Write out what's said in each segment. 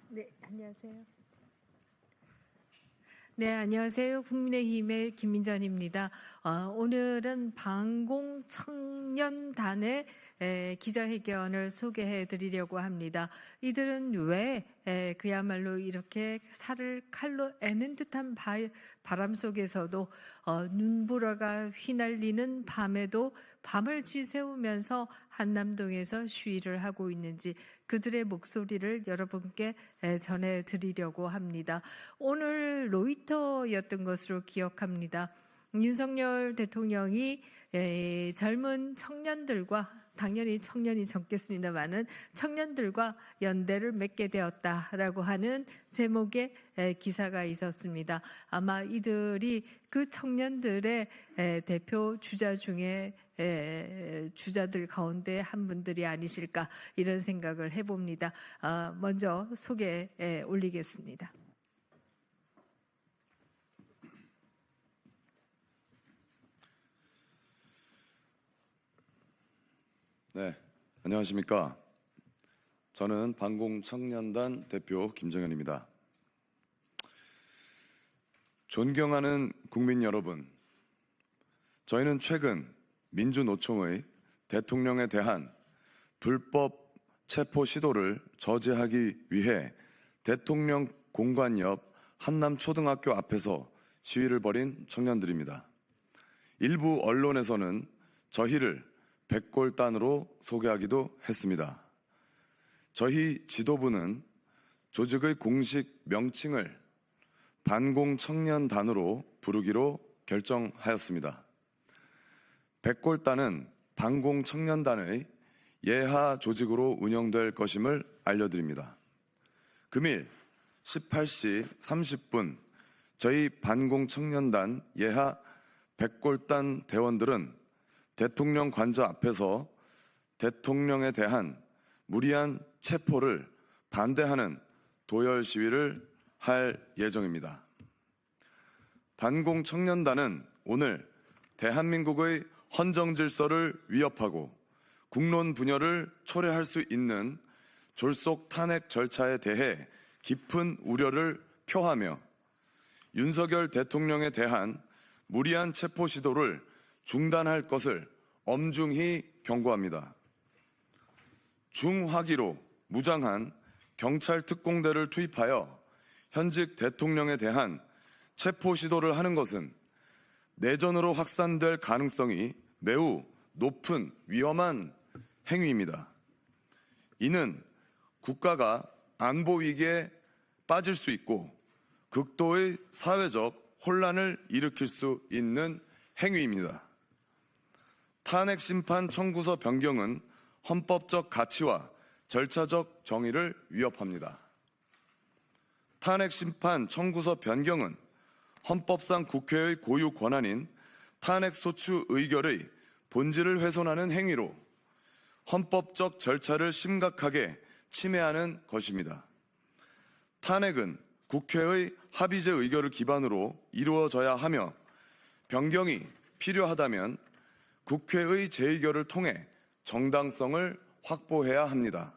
네, 안녕하세요. 네, 안녕하세요. 국민의힘의 김민전입니다. 오늘은 반공청년단의 기자회견을 소개해 드리려고 합니다. 이들은 왜 그야말로 이렇게 살을 칼로 애는 듯한 바람 속에서도 눈보라가 휘날리는 밤에도 밤을 지새우면서 한남동에서 시위를 하고 있는지 그들의 목소리를 여러분께 전해드리려고 합니다. 오늘 로이터였던 것으로 기억합니다. 윤석열 대통령이 젊은 청년들과, 당연히 청년이 적겠습니다만은 청년들과 연대를 맺게 되었다라고 하는 제목의 기사가 있었습니다. 아마 이들이 그 청년들의 대표 주자 중에 주자들 가운데 한 분들이 아니실까 이런 생각을 해봅니다. 먼저 소개에 올리겠습니다. 네, 안녕하십니까. 저는 반공청년단 대표 김정현입니다. 존경하는 국민 여러분, 저희는 최근 민주노총의 대통령에 대한 불법 체포 시도를 저지하기 위해 대통령 공관 옆 한남초등학교 앞에서 시위를 벌인 청년들입니다. 일부 언론에서는 저희를 백골단으로 소개하기도 했습니다. 저희 지도부는 조직의 공식 명칭을 반공청년단으로 부르기로 결정하였습니다. 백골단은 반공청년단의 예하 조직으로 운영될 것임을 알려드립니다. 금일 18시 30분 저희 반공청년단 예하 백골단 대원들은 대통령 관저 앞에서 대통령에 대한 무리한 체포를 반대하는 도열 시위를 할 예정입니다. 반공청년단은 오늘 대한민국의 헌정 질서를 위협하고 국론 분열을 초래할 수 있는 졸속 탄핵 절차에 대해 깊은 우려를 표하며 윤석열 대통령에 대한 무리한 체포 시도를 중단할 것을 엄중히 경고합니다. 중화기로 무장한 경찰 특공대를 투입하여 현직 대통령에 대한 체포 시도를 하는 것은 내전으로 확산될 가능성이 매우 높은 위험한 행위입니다. 이는 국가가 안보 위기에 빠질 수 있고 극도의 사회적 혼란을 일으킬 수 있는 행위입니다. 탄핵 심판 청구서 변경은 헌법적 가치와 절차적 정의를 위협합니다. 탄핵 심판 청구서 변경은 헌법상 국회의 고유 권한인 탄핵 소추 의결의 본질을 훼손하는 행위로 헌법적 절차를 심각하게 침해하는 것입니다. 탄핵은 국회의 합의제 의결을 기반으로 이루어져야 하며 변경이 필요하다면 국회의 재의결을 통해 정당성을 확보해야 합니다.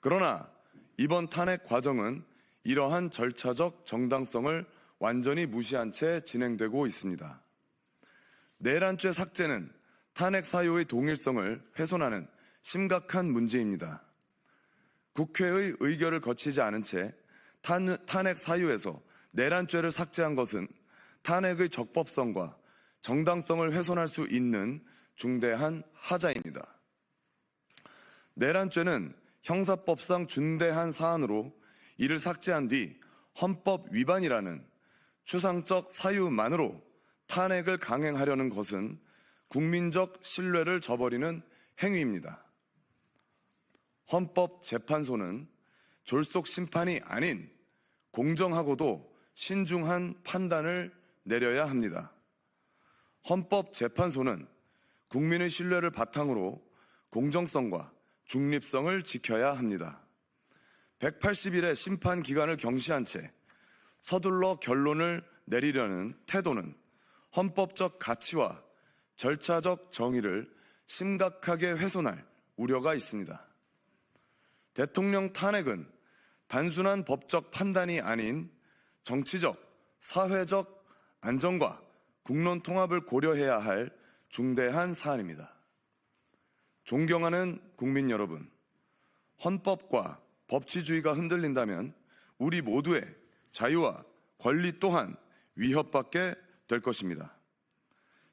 그러나 이번 탄핵 과정은 이러한 절차적 정당성을 완전히 무시한 채 진행되고 있습니다. 내란죄 삭제는 탄핵 사유의 동일성을 훼손하는 심각한 문제입니다. 국회의 의결을 거치지 않은 채 탄핵 사유에서 내란죄를 삭제한 것은 탄핵의 적법성과 정당성을 훼손할 수 있는 중대한 하자입니다. 내란죄는 형사법상 중대한 사안으로 이를 삭제한 뒤 헌법 위반이라는 추상적 사유만으로 탄핵을 강행하려는 것은 국민적 신뢰를 저버리는 행위입니다. 헌법재판소는 졸속 심판이 아닌 공정하고도 신중한 판단을 내려야 합니다. 헌법재판소는 국민의 신뢰를 바탕으로 공정성과 중립성을 지켜야 합니다. 180일의 심판 기간을 경시한 채 서둘러 결론을 내리려는 태도는 헌법적 가치와 절차적 정의를 심각하게 훼손할 우려가 있습니다. 대통령 탄핵은 단순한 법적 판단이 아닌 정치적, 사회적 안정과 국론 통합을 고려해야 할 중대한 사안입니다. 존경하는 국민 여러분, 헌법과 법치주의가 흔들린다면 우리 모두의 자유와 권리 또한 위협받게 될 것입니다.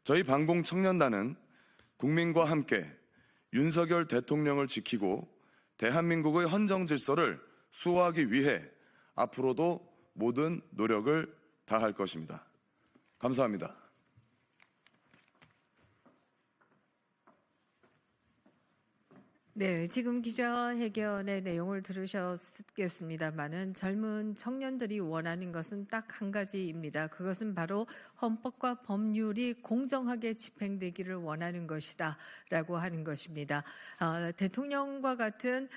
저희 반공청년단은 국민과 함께 윤석열 대통령을 지키고 대한민국의 헌정 질서를 수호하기 위해 앞으로도 모든 노력을 다할 것입니다. 감사합니다. 네, 지금 기자회견의 내용을 들으셨겠습니다만은 젊은 청년들이 원하는 것은 딱 한 가지입니다. 그것은 바로 헌법과 법률이 공정하게 집행되기를 원하는 것이다라고 하는 것입니다. 대통령과 같은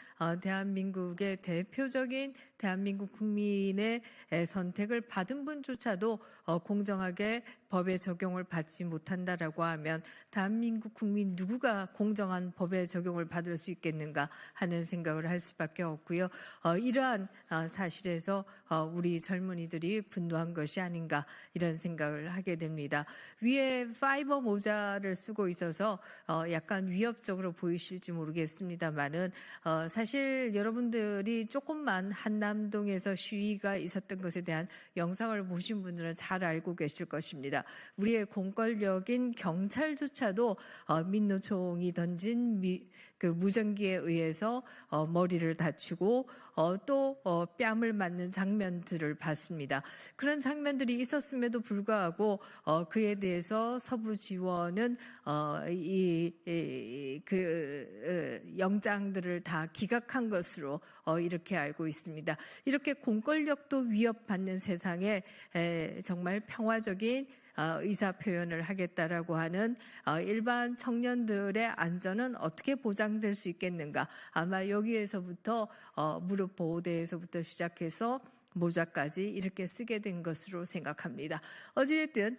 대한민국의 대표적인 대한민국 국민의 선택을 받은 분조차도 공정하게 법의 적용을 받지 못한다라고 하면 대한민국 국민 누구가 공정한 법의 적용을 받을 수 있겠는가 하는 생각을 할 수밖에 없고요. 이러한 사실에서 우리 젊은이들이 분노한 것이 아닌가 이런 생각을 하게 됩니다. 위에 파이버 모자를 쓰고 있어서 약간 위협적으로 보이실지 모르겠습니다만은 사실 여러분들이 조금만 한남동에서 시위가 있었던 것에 대한 영상을 보신 분들은 잘 알고 계실 것입니다. 우리의 공권력인 경찰조차도 민노총이 던진 무전기에 의해서 머리를 다치고 또 뺨을 맞는 장면들을 봤습니다. 그런 장면들이 있었음에도 불구하고 그에 대해서 서부 지원은 영장들을 다 기각한 것으로 이렇게 알고 있습니다. 이렇게 공권력도 위협받는 세상에 정말 평화적인 의사 표현을 하겠다라고 하는 일반 청년들의 안전은 어떻게 보장될 수 있겠는가? 아마 여기에서부터 무릎 보호대에서부터 시작해서 모자까지 이렇게 쓰게 된 것으로 생각합니다. 어찌됐든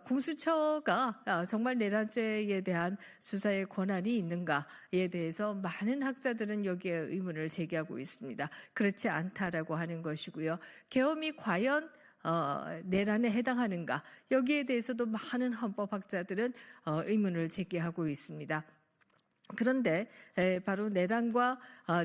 공수처가 정말 내란죄에 대한 수사의 권한이 있는가에 대해서 많은 학자들은 여기에 의문을 제기하고 있습니다. 그렇지 않다라고 하는 것이고요. 계엄이 과연 내란에 해당하는가? 여기에 대해서도 많은 헌법학자들은 의문을 제기하고 있습니다. 그런데 바로 내란과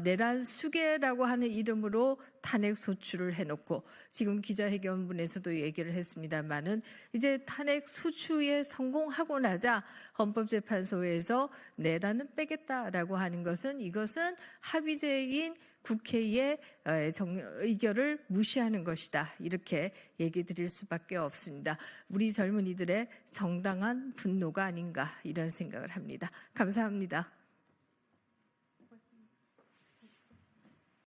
내란 수계라고 하는 이름으로 탄핵 소추를 해놓고 지금 기자회견문에서도 얘기를 했습니다만은 이제 탄핵 소추에 성공하고 나자 헌법재판소에서 내란은 빼겠다라고 하는 것은 이것은 합의제인 국회의 의결을 무시하는 것이다. 이렇게 얘기 드릴 수밖에 없습니다. 우리 젊은이들의 정당한 분노가 아닌가 이런 생각을 합니다. 감사합니다.